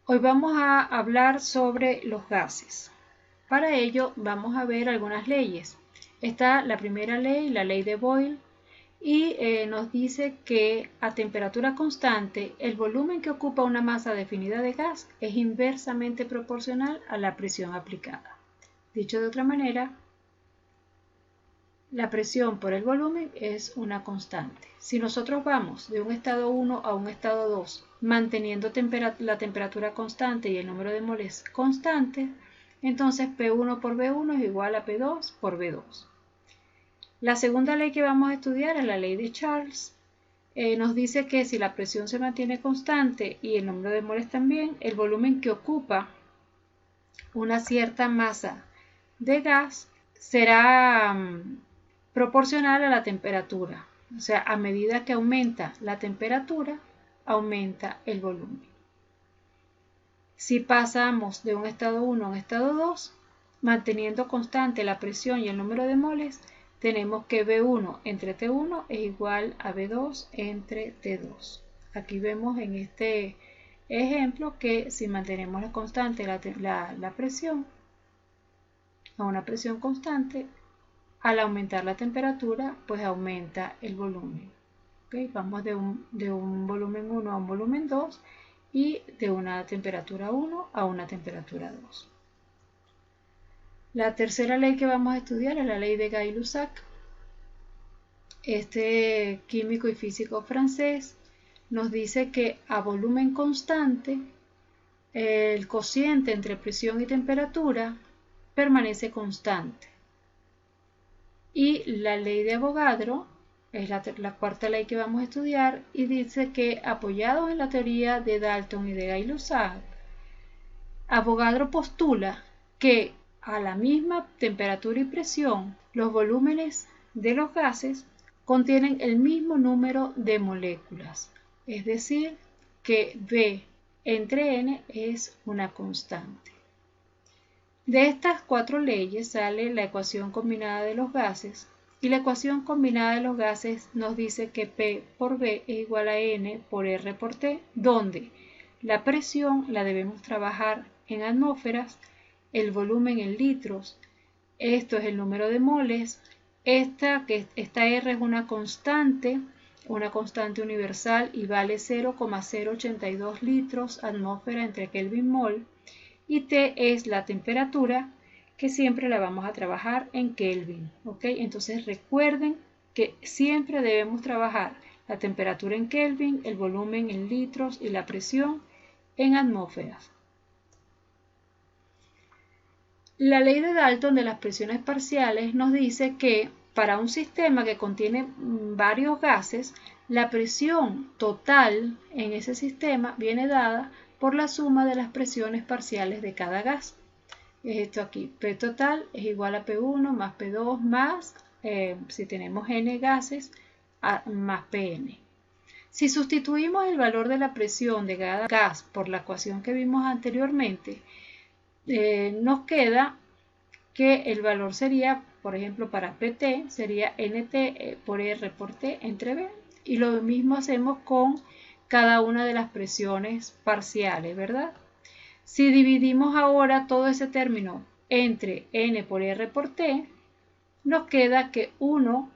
Hoy vamos a hablar sobre los gases. Para ello vamos a ver algunas leyes. Está la primera ley, la ley de Boyle, y nos dice que a temperatura constante el volumen que ocupa una masa definida de gas es inversamente proporcional a la presión aplicada. Dicho de otra manera, la presión por el volumen es una constante. Si nosotros vamos de un estado 1 a un estado 2, manteniendo la temperatura constante y el número de moles constante, entonces P1 por V1 es igual a P2 por V2. La segunda ley que vamos a estudiar es la ley de Charles. Nos dice que si la presión se mantiene constante y el número de moles también, el volumen que ocupa una cierta masa de gas será proporcional a la temperatura. O sea, a medida que aumenta la temperatura, aumenta el volumen. Si pasamos de un estado 1 a un estado 2, manteniendo constante la presión y el número de moles, tenemos que V1 entre T1 es igual a V2 entre T2. Aquí vemos en este ejemplo que si mantenemos constante la presión a una presión constante, al aumentar la temperatura, pues aumenta el volumen. ¿Okay? Vamos de un volumen 1 a un volumen 2 y de una temperatura 1 a una temperatura 2. La tercera ley que vamos a estudiar es la ley de Gay-Lussac. Este químico y físico francés nos dice que a volumen constante el cociente entre presión y temperatura permanece constante. Y la ley de Avogadro es la cuarta ley que vamos a estudiar y dice que apoyados en la teoría de Dalton y de Gay-Lussac, Avogadro postula que a la misma temperatura y presión los volúmenes de los gases contienen el mismo número de moléculas, es decir, que V entre N es una constante. De estas cuatro leyes sale la ecuación combinada de los gases, y la ecuación combinada de los gases nos dice que P por V es igual a N por R por T, donde la presión la debemos trabajar en atmósferas, el volumen en litros, esto es el número de moles, esta R es una constante universal y vale 0,082 litros atmósfera entre Kelvin mol, y T es la temperatura que siempre la vamos a trabajar en Kelvin. ¿Ok? Entonces recuerden que siempre debemos trabajar la temperatura en Kelvin, el volumen en litros y la presión en atmósferas. La ley de Dalton de las presiones parciales nos dice que para un sistema que contiene varios gases, la presión total en ese sistema viene dada por la suma de las presiones parciales de cada gas. Es esto aquí, P total es igual a P1 más P2 más, si tenemos N gases, más Pn. Si sustituimos el valor de la presión de cada gas por la ecuación que vimos anteriormente, nos queda que el valor sería, por ejemplo, para PT sería NT por R por T entre B, y lo mismo hacemos con cada una de las presiones parciales, ¿verdad? Si dividimos ahora todo ese término entre N por R por T, nos queda que 1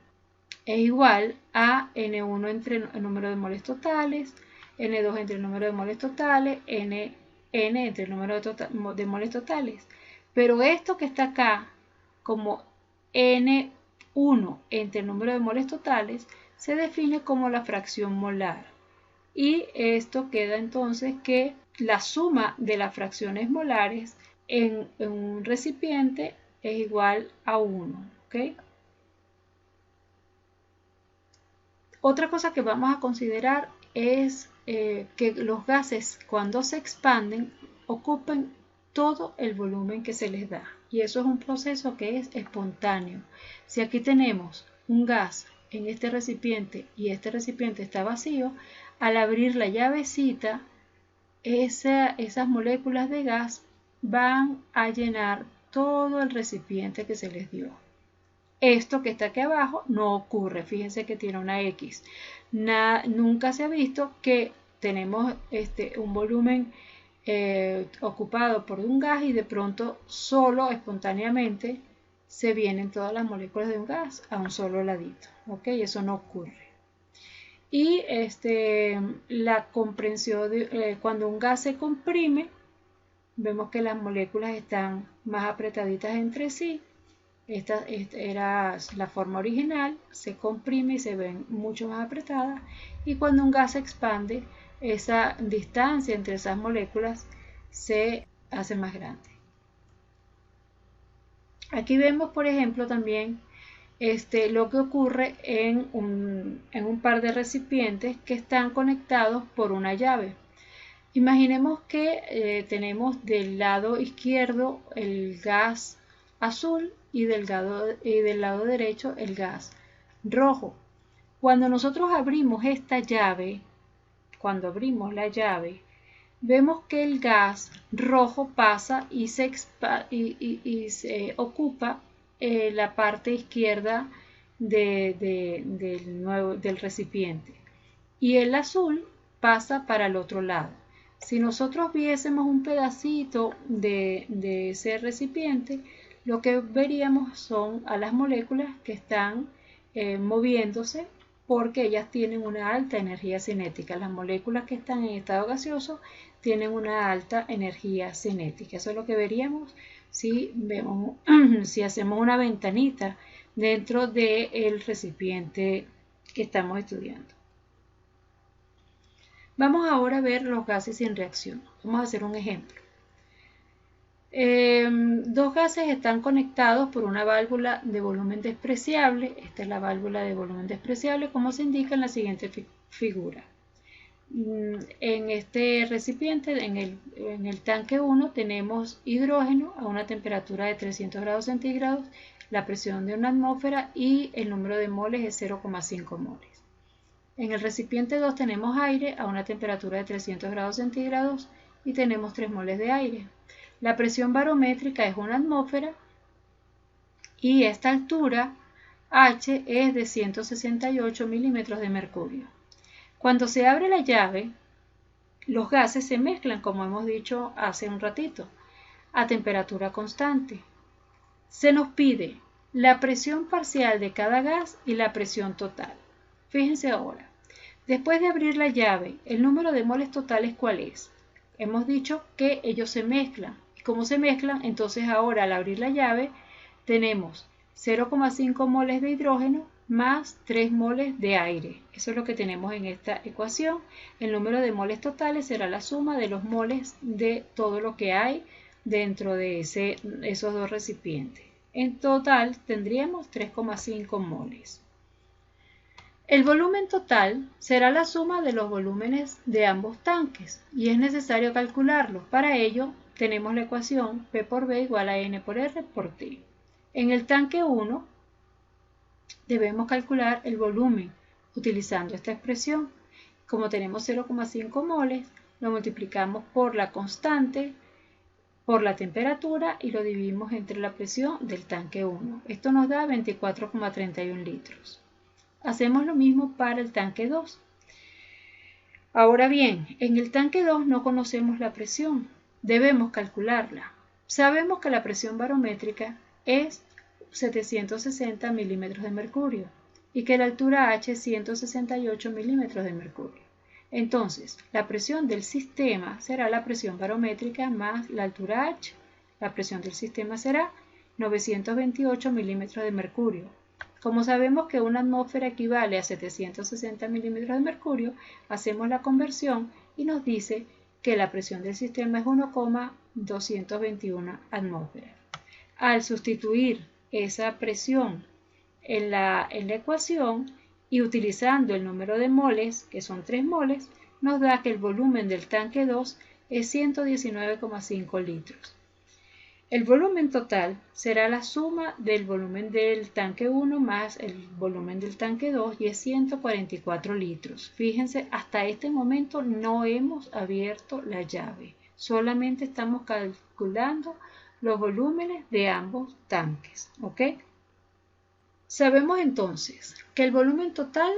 es igual a N1 entre el número de moles totales, N2 entre el número de moles totales, N entre el número de moles totales. Pero esto que está acá como N1 entre el número de moles totales se define como la fracción molar. Y esto queda entonces que la suma de las fracciones molares en un recipiente es igual a 1. ¿Okay? Otra cosa que vamos a considerar es que los gases cuando se expanden ocupen todo el volumen que se les da, y eso es un proceso que es espontáneo. Si aquí tenemos un gas en este recipiente y este recipiente está vacío, al abrir la llavecita, esas moléculas de gas van a llenar todo el recipiente que se les dio. Esto que está aquí abajo no ocurre, fíjense que tiene una X. Nunca se ha visto que tenemos un volumen ocupado por un gas y de pronto solo, espontáneamente, se vienen todas las moléculas de un gas a un solo ladito. ¿Ok? Eso no ocurre. Y la comprensión cuando un gas se comprime, vemos que las moléculas están más apretaditas entre sí. Esta era la forma original, se comprime y se ven mucho más apretadas. Y cuando un gas se expande, esa distancia entre esas moléculas se hace más grande. Aquí vemos, por ejemplo, también lo que ocurre en un par de recipientes que están conectados por una llave. Imaginemos que tenemos del lado izquierdo el gas azul y del lado derecho el gas rojo. Cuando nosotros abrimos esta llave, cuando abrimos la llave, vemos que el gas rojo pasa y se ocupa la parte izquierda del recipiente, y el azul pasa para el otro lado. Si nosotros viésemos un pedacito de ese recipiente, lo que veríamos son a las moléculas que están moviéndose, porque ellas tienen una alta energía cinética. Las moléculas que están en estado gaseoso tienen una alta energía cinética. Eso es lo que veríamos si hacemos una ventanita dentro del recipiente que estamos estudiando. Vamos ahora a ver los gases sin reacción. Vamos a hacer un ejemplo. Dos gases están conectados por una válvula de volumen despreciable. Esta es la válvula de volumen despreciable, como se indica en la siguiente figura. En este recipiente, en el tanque 1, tenemos hidrógeno a una temperatura de 300 grados centígrados, la presión de una atmósfera y el número de moles es 0,5 moles. En el recipiente 2 tenemos aire a una temperatura de 300 grados centígrados y tenemos 3 moles de aire. La presión barométrica es una atmósfera y esta altura H es de 168 milímetros de mercurio. Cuando se abre la llave, los gases se mezclan, como hemos dicho hace un ratito, a temperatura constante. Se nos pide la presión parcial de cada gas y la presión total. Fíjense ahora, después de abrir la llave, ¿el número de moles totales cuál es? Hemos dicho que ellos se mezclan. ¿Y cómo se mezclan? Entonces ahora al abrir la llave tenemos 0,5 moles de hidrógeno más 3 moles de aire. Eso es lo que tenemos en esta ecuación. El número de moles totales será la suma de los moles de todo lo que hay dentro de esos dos recipientes. En total tendríamos 3,5 moles. El volumen total será la suma de los volúmenes de ambos tanques y es necesario calcularlo. Para ello tenemos la ecuación P por B igual a N por R por T. En el tanque 1 debemos calcular el volumen utilizando esta expresión. Como tenemos 0,5 moles, lo multiplicamos por la constante, por la temperatura y lo dividimos entre la presión del tanque 1. Esto nos da 24,31 litros. Hacemos lo mismo para el tanque 2. Ahora bien, en el tanque 2 no conocemos la presión, debemos calcularla. Sabemos que la presión barométrica es 760 milímetros de mercurio y que la altura H es 168 milímetros de mercurio. Entonces, la presión del sistema será la presión barométrica más la altura H. La presión del sistema será 928 milímetros de mercurio. Como sabemos que una atmósfera equivale a 760 milímetros de mercurio, hacemos la conversión y nos dice que la presión del sistema es 1,221 atmósferas. Al sustituir esa presión en la ecuación y utilizando el número de moles, que son 3 moles, nos da que el volumen del tanque 2 es 119,5 litros. El volumen total será la suma del volumen del tanque 1 más el volumen del tanque 2 y es 144 litros. Fíjense, hasta este momento no hemos abierto la llave, solamente estamos calculando los volúmenes de ambos tanques, ¿ok? Sabemos entonces que el volumen total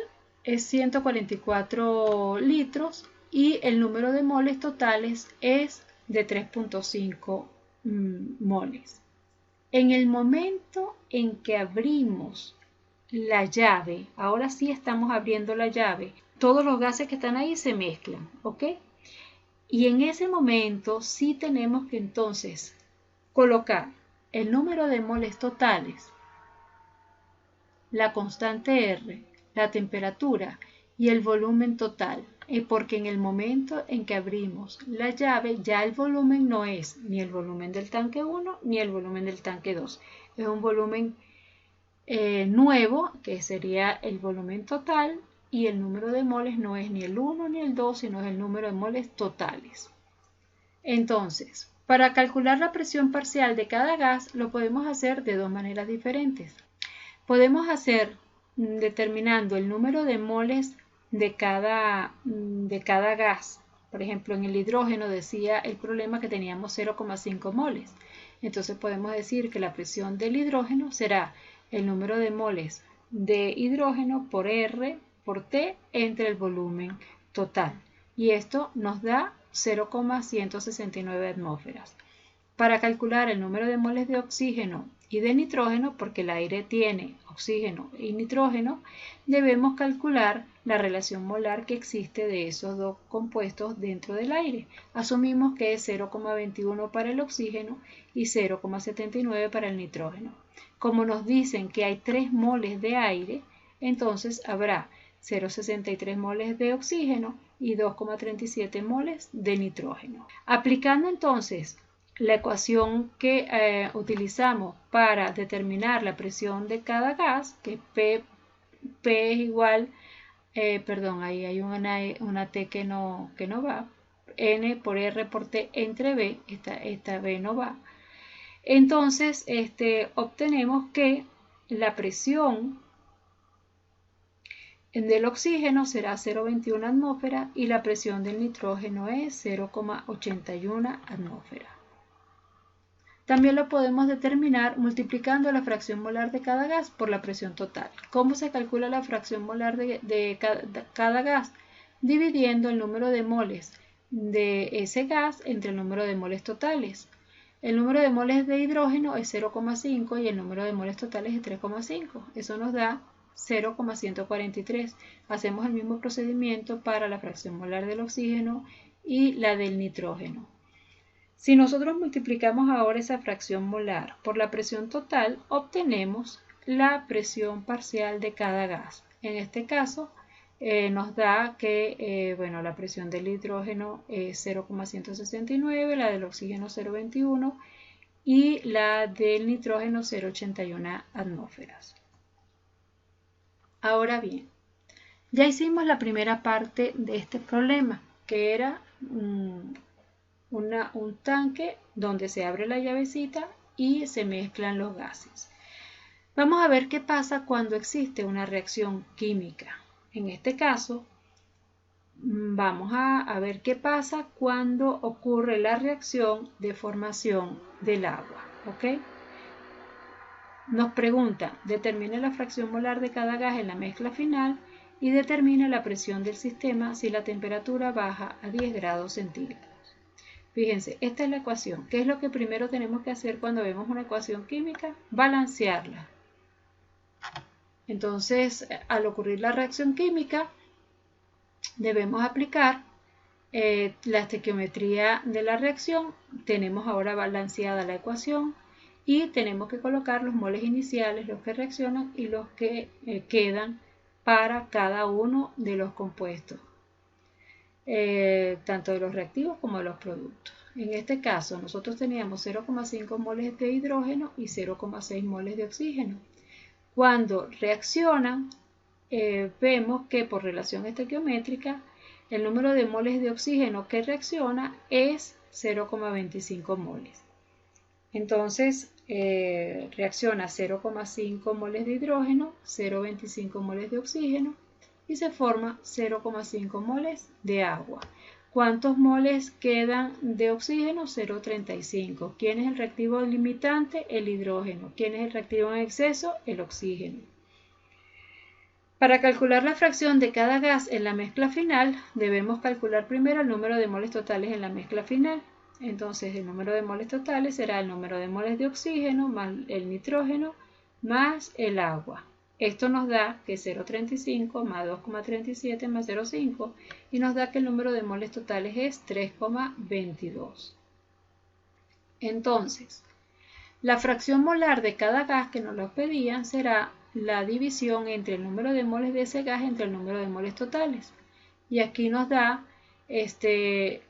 es 144 litros y el número de moles totales es de 3.5 moles. En el momento en que abrimos la llave, ahora sí estamos abriendo la llave, todos los gases que están ahí se mezclan, ¿ok? Y en ese momento sí tenemos que entonces colocar el número de moles totales, la constante R, la temperatura y el volumen total, porque en el momento en que abrimos la llave ya el volumen no es ni el volumen del tanque 1 ni el volumen del tanque 2, es un volumen nuevo que sería el volumen total, y el número de moles no es ni el 1 ni el 2, sino es el número de moles totales. Entonces, para calcular la presión parcial de cada gas lo podemos hacer de dos maneras diferentes. Podemos hacer determinando el número de moles de cada gas. Por ejemplo, en el hidrógeno decía el problema que teníamos 0,5 moles. Entonces podemos decir que la presión del hidrógeno será el número de moles de hidrógeno por R por T entre el volumen total. Y esto nos da 0,169 atmósferas. Para calcular el número de moles de oxígeno y de nitrógeno, porque el aire tiene oxígeno y nitrógeno, debemos calcular la relación molar que existe de esos dos compuestos dentro del aire. Asumimos que es 0,21 para el oxígeno y 0,79 para el nitrógeno. Como nos dicen que hay 3 moles de aire, entonces habrá 0,63 moles de oxígeno y 2,37 moles de nitrógeno. Aplicando entonces la ecuación que utilizamos para determinar la presión de cada gas, que P es igual, perdón, ahí hay una T que no va, N por R por T entre B, esta B no va. Entonces, obtenemos que la presión del oxígeno será 0,21 atmósferas y la presión del nitrógeno es 0,81 atmósferas. También lo podemos determinar multiplicando la fracción molar de cada gas por la presión total. ¿Cómo se calcula la fracción molar de cada gas? Dividiendo el número de moles de ese gas entre el número de moles totales. El número de moles de hidrógeno es 0,5 y el número de moles totales es 3,5. Eso nos da 0,143. Hacemos el mismo procedimiento para la fracción molar del oxígeno y la del nitrógeno. Si nosotros multiplicamos ahora esa fracción molar por la presión total, obtenemos la presión parcial de cada gas. En este caso, nos da que la presión del hidrógeno es 0,169, la del oxígeno 0,21 y la del nitrógeno 0,81 atmósferas. Ahora bien, ya hicimos la primera parte de este problema, que era un tanque donde se abre la llavecita y se mezclan los gases. Vamos a ver qué pasa cuando existe una reacción química. En este caso, vamos a ver qué pasa cuando ocurre la reacción de formación del agua. ¿Ok? Nos pregunta, determine la fracción molar de cada gas en la mezcla final y determine la presión del sistema si la temperatura baja a 10 grados centígrados. Fíjense, esta es la ecuación. ¿Qué es lo que primero tenemos que hacer cuando vemos una ecuación química? Balancearla. Entonces, al ocurrir la reacción química, debemos aplicar la estequiometría de la reacción. Tenemos ahora balanceada la ecuación y tenemos que colocar los moles iniciales, los que reaccionan y los que quedan para cada uno de los compuestos, tanto de los reactivos como de los productos. En este caso, nosotros teníamos 0,5 moles de hidrógeno y 0,6 moles de oxígeno. Cuando reaccionan, vemos que por relación estequiométrica, el número de moles de oxígeno que reacciona es 0,25 moles. Entonces, reacciona 0,5 moles de hidrógeno, 0,25 moles de oxígeno y se forma 0,5 moles de agua. ¿Cuántos moles quedan de oxígeno? 0,35. ¿Quién es el reactivo limitante? El hidrógeno. ¿Quién es el reactivo en exceso? El oxígeno. Para calcular la fracción de cada gas en la mezcla final, debemos calcular primero el número de moles totales en la mezcla final. Entonces el número de moles totales será el número de moles de oxígeno más el nitrógeno más el agua. Esto nos da que 0,35 más 2,37 más 0,5 y nos da que el número de moles totales es 3,22. Entonces, la fracción molar de cada gas que nos lo pedían será la división entre el número de moles de ese gas entre el número de moles totales. Y aquí nos da que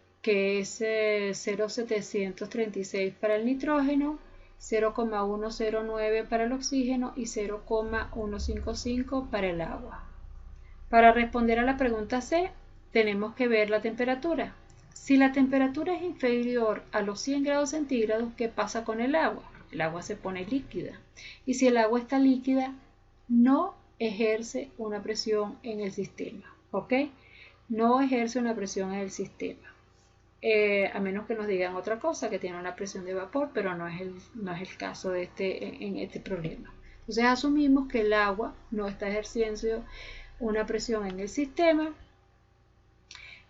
es 0,736 para el nitrógeno, 0,109 para el oxígeno y 0,155 para el agua. Para responder a la pregunta C, tenemos que ver la temperatura. Si la temperatura es inferior a los 100 grados centígrados, ¿qué pasa con el agua? El agua se pone líquida. Y si el agua está líquida, no ejerce una presión en el sistema. ¿Ok? No ejerce una presión en el sistema. A menos que nos digan otra cosa, que tiene una presión de vapor, pero no es el caso de en este problema. Entonces asumimos que el agua no está ejerciendo una presión en el sistema.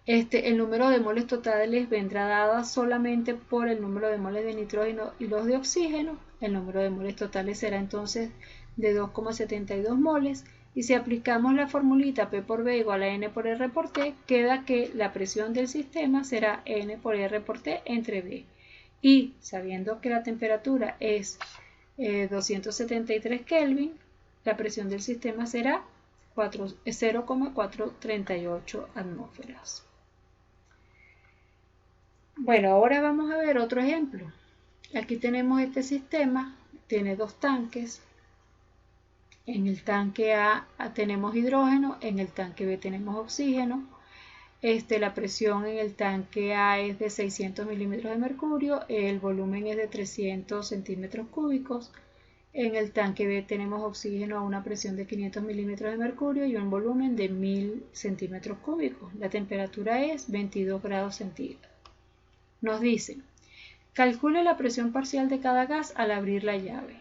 El número de moles totales vendrá dada solamente por el número de moles de nitrógeno y los de oxígeno. El número de moles totales será entonces de 2,72 moles. Y si aplicamos la formulita P por B igual a N por R por T, queda que la presión del sistema será N por R por T entre B. Y sabiendo que la temperatura es 273 Kelvin, la presión del sistema será 0,438 atmósferas. Bueno, ahora vamos a ver otro ejemplo. Aquí tenemos este sistema, tiene dos tanques. En el tanque A tenemos hidrógeno, en el tanque B tenemos oxígeno. La presión en el tanque A es de 600 milímetros de mercurio, el volumen es de 300 centímetros cúbicos. En el tanque B tenemos oxígeno a una presión de 500 milímetros de mercurio y un volumen de 1000 centímetros cúbicos. La temperatura es 22 grados centígrados. Nos dicen, calcule la presión parcial de cada gas al abrir la llave.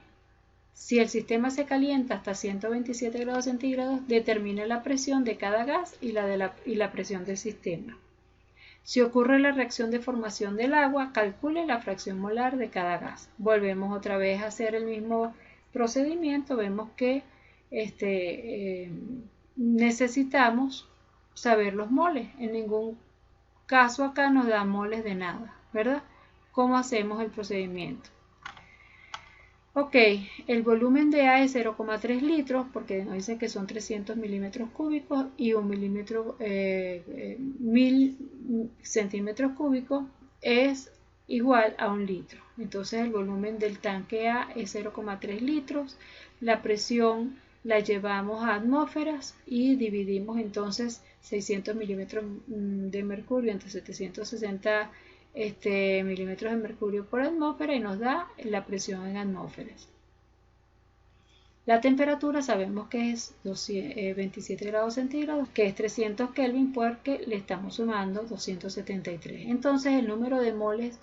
Si el sistema se calienta hasta 127 grados centígrados, determine la presión de cada gas y la presión del sistema. Si ocurre la reacción de formación del agua, calcule la fracción molar de cada gas. Volvemos otra vez a hacer el mismo procedimiento. Vemos que necesitamos saber los moles. En ningún caso acá nos da moles de nada, ¿verdad? ¿Cómo hacemos el procedimiento? Ok, el volumen de A es 0,3 litros porque nos dice que son 300 milímetros cúbicos y 1000 centímetros cúbicos es igual a 1 litro. Entonces el volumen del tanque A es 0,3 litros. La presión la llevamos a atmósferas y dividimos entonces 600 milímetros de mercurio entre 760 milímetros de mercurio por atmósfera y nos da la presión en atmósferas. La temperatura sabemos que es 27 grados centígrados, que es 300 Kelvin porque le estamos sumando 273. Entonces el número de moles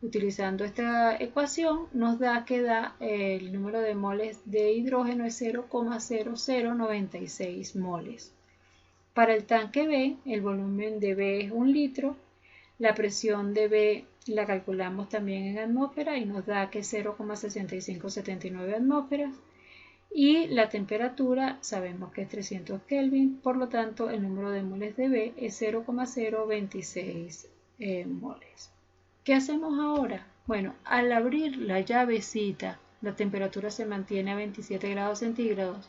utilizando esta ecuación nos da que el número de moles de hidrógeno es 0,0096 moles. Para el tanque B, el volumen de B es 1 litro. La presión de B la calculamos también en atmósfera y nos da que es 0,6579 atmósferas. Y la temperatura sabemos que es 300 Kelvin, por lo tanto el número de moles de B es 0,026 moles. ¿Qué hacemos ahora? Bueno, al abrir la llavecita, la temperatura se mantiene a 27 grados centígrados.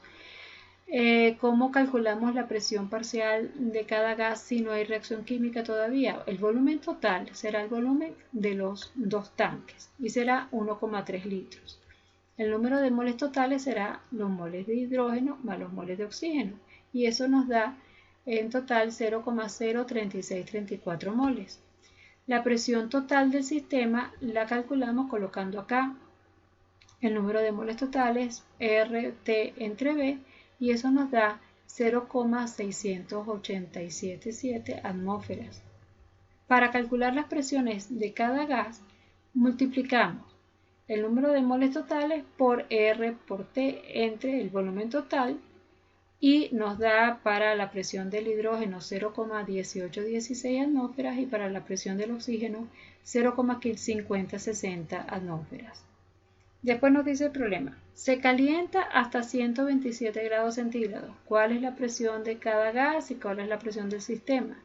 ¿Cómo calculamos la presión parcial de cada gas si no hay reacción química todavía? El volumen total será el volumen de los dos tanques y será 1,3 litros. El número de moles totales será los moles de hidrógeno más los moles de oxígeno y eso nos da en total 0,03634 moles. La presión total del sistema la calculamos colocando acá el número de moles totales RT entre B y eso nos da 0,6877 atmósferas. Para calcular las presiones de cada gas, multiplicamos el número de moles totales por R por T entre el volumen total y nos da para la presión del hidrógeno 0,1816 atmósferas y para la presión del oxígeno 0,5060 atmósferas. Después nos dice el problema, se calienta hasta 127 grados centígrados. ¿Cuál es la presión de cada gas y cuál es la presión del sistema?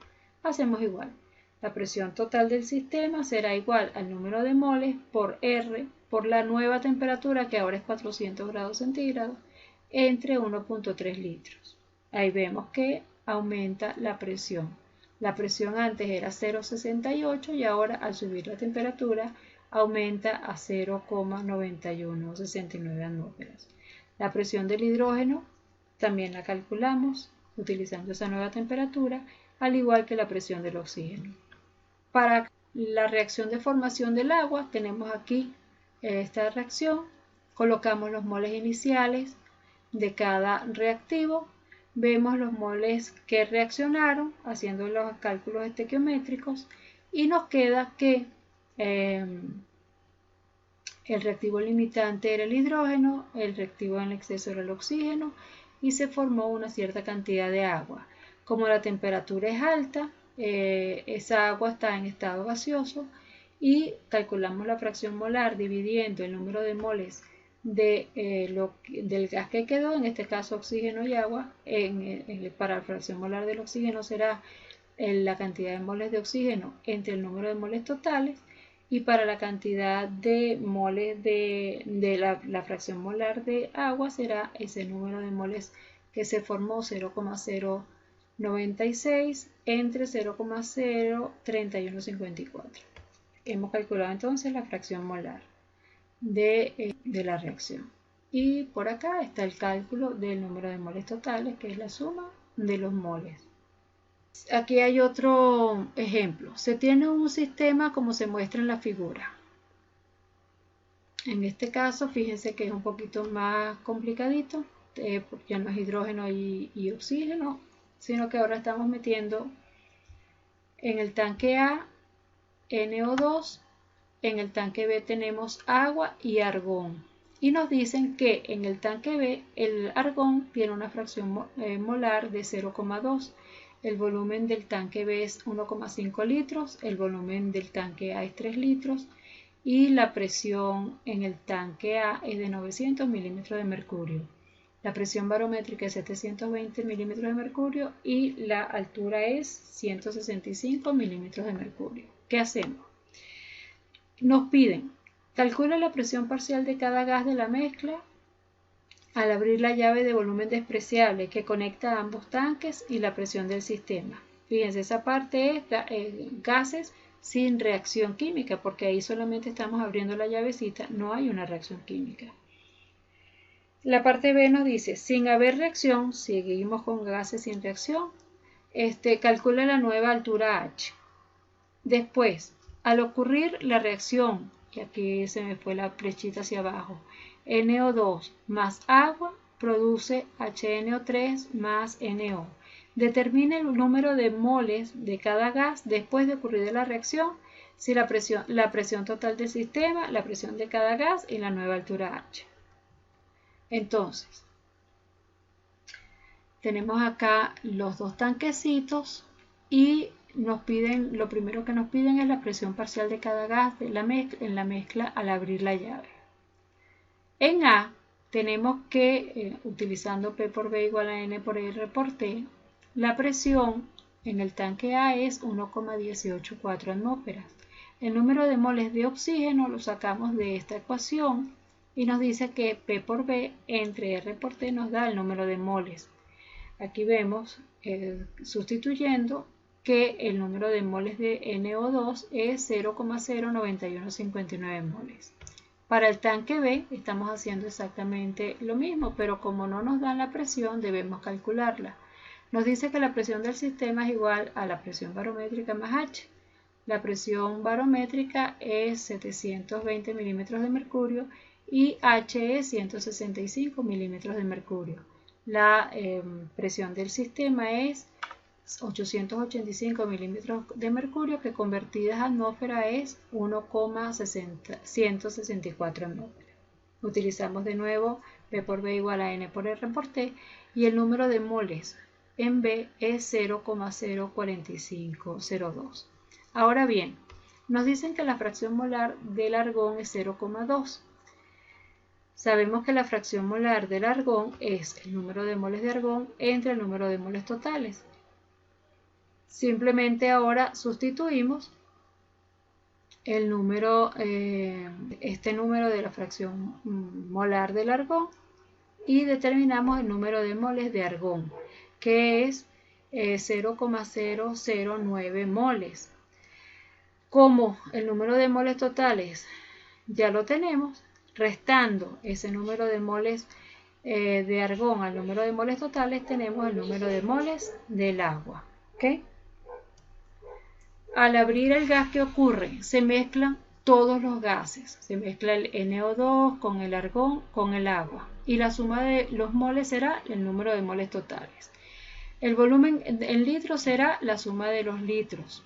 Hacemos igual. La presión total del sistema será igual al número de moles por R por la nueva temperatura, que ahora es 400 grados centígrados, entre 1.3 litros. Ahí vemos que aumenta la presión. La presión antes era 0,68 y ahora al subir la temperatura aumenta a 0,9169 atmósferas. La presión del hidrógeno también la calculamos utilizando esa nueva temperatura, al igual que la presión del oxígeno. Para la reacción de formación del agua tenemos aquí esta reacción, colocamos los moles iniciales de cada reactivo, vemos los moles que reaccionaron haciendo los cálculos estequiométricos y nos queda que el reactivo limitante era el hidrógeno, el reactivo en exceso era el oxígeno y se formó una cierta cantidad de agua. Como la temperatura es alta, esa agua está en estado gaseoso y calculamos la fracción molar dividiendo el número de moles del gas que quedó, en este caso oxígeno y agua. Para la fracción molar del oxígeno será la cantidad de moles de oxígeno entre el número de moles totales, y para la cantidad de moles de la fracción molar de agua será ese número de moles que se formó, 0,096 entre 0,03154. Hemos calculado entonces la fracción molar de la reacción. Y por acá está el cálculo del número de moles totales, que es la suma de los moles. Aquí hay otro ejemplo. Se tiene un sistema como se muestra en la figura. En este caso, fíjense que es un poquito más complicadito, porque ya no es hidrógeno y oxígeno, sino que ahora estamos metiendo en el tanque A NO2, en el tanque B tenemos agua y argón. Y nos dicen que en el tanque B el argón tiene una fracción molar de 0,2. El volumen del tanque B es 1,5 litros, el volumen del tanque A es 3 litros y la presión en el tanque A es de 900 milímetros de mercurio. La presión barométrica es 720 milímetros de mercurio y la altura es 165 milímetros de mercurio. ¿Qué hacemos? Nos piden, calcula la presión parcial de cada gas de la mezcla al abrir la llave de volumen despreciable que conecta a ambos tanques y la presión del sistema. Fíjense, esa parte es gases sin reacción química, porque ahí solamente estamos abriendo la llavecita, no hay una reacción química. La parte B nos dice, sin haber reacción, seguimos con gases sin reacción, calcula la nueva altura H. Después, al ocurrir la reacción, y aquí se me fue la flechita hacia abajo, NO2 más agua produce HNO3 más NO. Determine el número de moles de cada gas después de ocurrir la reacción, si la presión total del sistema, la presión de cada gas y la nueva altura H. Entonces, tenemos acá los dos tanquecitos y nos piden, lo primero que nos piden es la presión parcial de cada gas en la mezcla al abrir la llave. En A tenemos que, utilizando P por B igual a N por R por T, la presión en el tanque A es 1,184 atmósferas. El número de moles de oxígeno lo sacamos de esta ecuación y nos dice que P por B entre R por T nos da el número de moles. Aquí vemos, sustituyendo, que el número de moles de NO2 es 0,09159 moles. Para el tanque B estamos haciendo exactamente lo mismo, pero como no nos dan la presión, debemos calcularla. Nos dice que la presión del sistema es igual a la presión barométrica más H. La presión barométrica es 720 milímetros de mercurio y H es 165 milímetros de mercurio. La presión del sistema es 885 milímetros de mercurio, que convertidas a atmósfera es 1,164 atmósferas. Utilizamos de nuevo P por B igual a N por R por T y el número de moles en B es 0,04502. Ahora bien, nos dicen que la fracción molar del argón es 0,2. Sabemos que la fracción molar del argón es el número de moles de argón entre el número de moles totales. Simplemente ahora sustituimos el número, este número de la fracción molar del argón y determinamos el número de moles de argón, que es 0,009 moles. Como el número de moles totales ya lo tenemos, restando ese número de moles de argón al número de moles totales, tenemos el número de moles del agua. ¿Okay? Al abrir el gas, ¿qué ocurre? Se mezclan todos los gases. Se mezcla el NO2 con el argón, con el agua. Y la suma de los moles será el número de moles totales. El volumen en litros será la suma de los litros,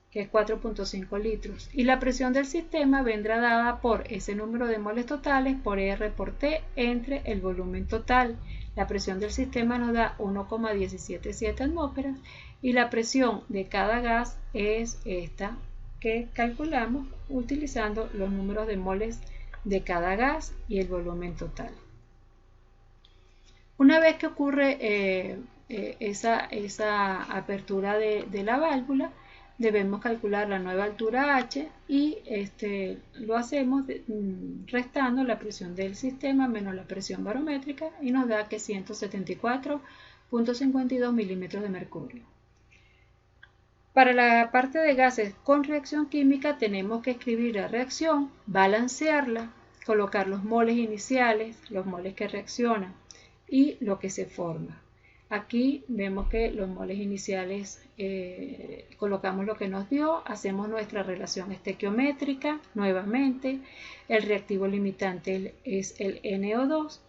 que es 4.5 litros. Y la presión del sistema vendrá dada por ese número de moles totales por R por T entre el volumen total. La presión del sistema nos da 1,177 atmósferas y la presión de cada gas es esta que calculamos utilizando los números de moles de cada gas y el volumen total. Una vez que ocurre esa apertura de la válvula, debemos calcular la nueva altura H y lo hacemos restando la presión del sistema menos la presión barométrica y nos da que 174.52 milímetros de mercurio. Para la parte de gases con reacción química tenemos que escribir la reacción, balancearla, colocar los moles iniciales, los moles que reaccionan y lo que se forma. Aquí vemos que los moles iniciales colocamos lo que nos dio, hacemos nuestra relación estequiométrica nuevamente, el reactivo limitante es el NO2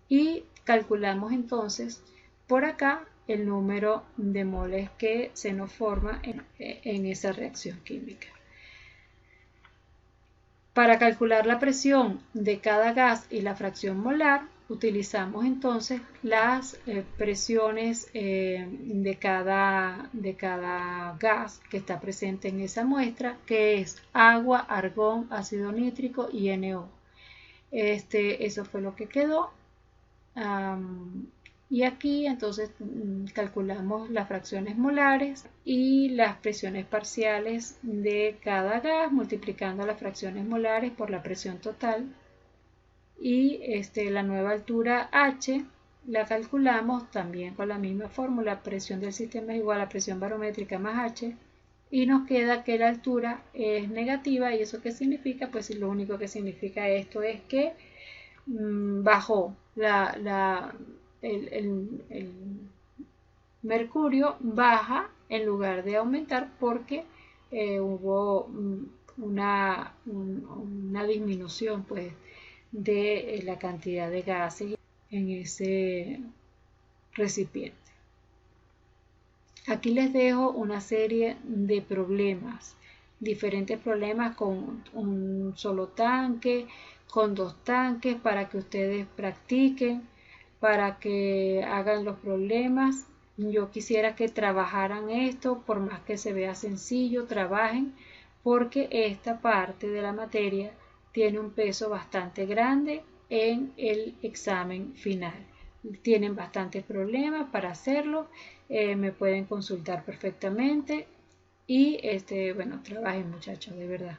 y calculamos entonces por acá el número de moles que se nos forma en esa reacción química. Para calcular la presión de cada gas y la fracción molar, utilizamos entonces las presiones de cada gas que está presente en esa muestra, que es agua, argón, ácido nítrico y NO. Eso fue lo que quedó. Y aquí entonces calculamos las fracciones molares y las presiones parciales de cada gas, multiplicando las fracciones molares por la presión total. Y la nueva altura H la calculamos también con la misma fórmula, presión del sistema es igual a presión barométrica más H, y nos queda que la altura es negativa. ¿Y eso qué significa? Pues lo único que significa esto es que bajó el mercurio, baja en lugar de aumentar porque hubo una disminución pues de la cantidad de gases en ese recipiente. Aquí les dejo una serie de problemas, diferentes problemas con un solo tanque, con 2 tanques, para que ustedes practiquen, para que hagan los problemas. Yo quisiera que trabajaran esto, por más que se vea sencillo, trabajen, porque esta parte de la materia tiene un peso bastante grande en el examen final. Tienen bastantes problemas para hacerlo, me pueden consultar perfectamente y bueno, trabajen muchachos, de verdad.